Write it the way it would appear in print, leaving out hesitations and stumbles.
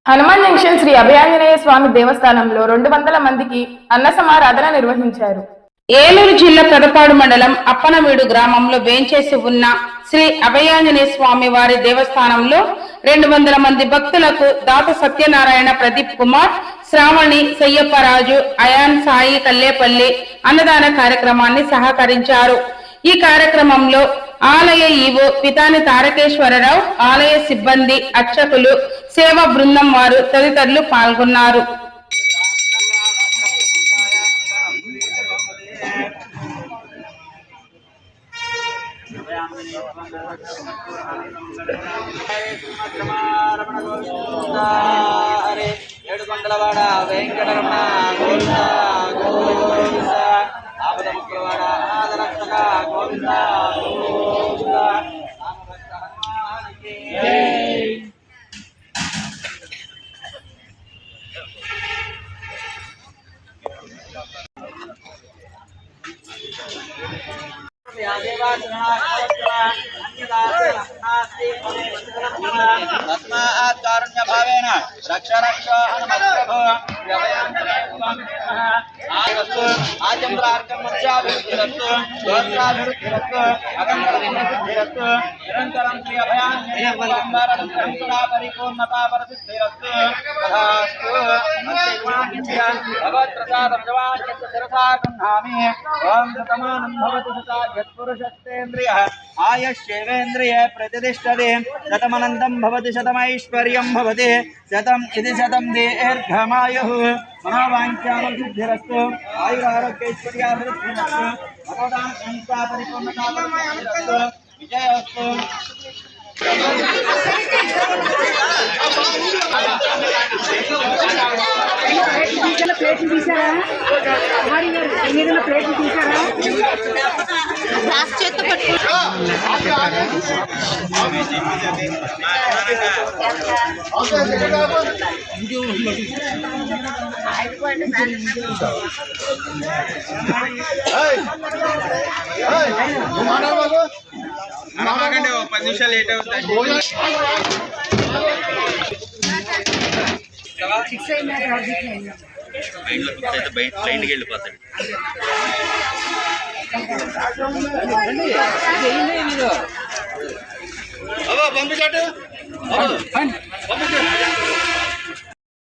Hanuman junction Shri Abhayanjaneya స్వామి దేవస్థానంలో 200 మందికి అన్న సమారాధన నిర్వహించారు. ఏలూరు జిల్లా పెదపాడు మండలం అప్పనవీడు గ్రామంలో వేంచేసి ఉన్న శ్రీ అభయాంజనేయ స్వామి వారి దేవస్థానంలో 200 మంది భక్తులకు దాత సత్యనారాయణ, ప్రదీప్ కుమార్, శ్రావణి, సయ్యప్పరాజు, అయాన్ సాయి కల్లేపల్లి అన్నదాన కార్యక్రమాన్ని సహకరించారు. ఈ కార్యక్రమంలో ఆలయ ఈవో పితాని తారకేశ్వరరావు, ఆలయ సిబ్బంది, అర్చకులు, సేవా బృందం వారు తదితరులు పాల్గొన్నారు. ఏడుకొండలవాడ వెంకటరమణ గోవింద గోవింద, ఆపద ముక్కులవాడ అనాథరక్షక గోవింద గోవింద, రామభక్త హనుమానికి तस्मात् कारुण्यभावेन रक्ष रक्ष हनुमत्प्रभो आचन्द्रार्कं मत्स्याभिवृद्धिरस्तु, गोत्राभिवृद्धिरस्तु, अखण्डसिद्धिरस्तु, निरन्तरं श्री अभयान्येयं सदा परिपूर्णता परसिद्धिरस्तु तथास्तु। भगवत्प्रसादं जवान्यस्य शिरसा गृह्णामि। ओं शतमानं भवति सदा यत्पुरुषस्तेन्द्रियः आयुष्येवेन्द्रिये प्रतिष्ठते। शतमनन्तं भवति शतमैश्वर्यं भवति। शतम् इति शतं दीर्घमायुः। मनोवाञ्छानुसिद्धिरस्तु, आयुरारोग्यैश्वर्याभिवृद्धिरस्तु, भगवतां संस्था परिपूर्णता परसिद्धिरस्तु, विजयोस्तु। प्लेट तीसारा प्लेट तीसारा చేత్తో పట్టుకో నమ్మకండి 10 నిమిషాలు లేట్ అవుతుంది. ట్రైన్కి వెళ్ళిపోతాడు. పంపించట్టు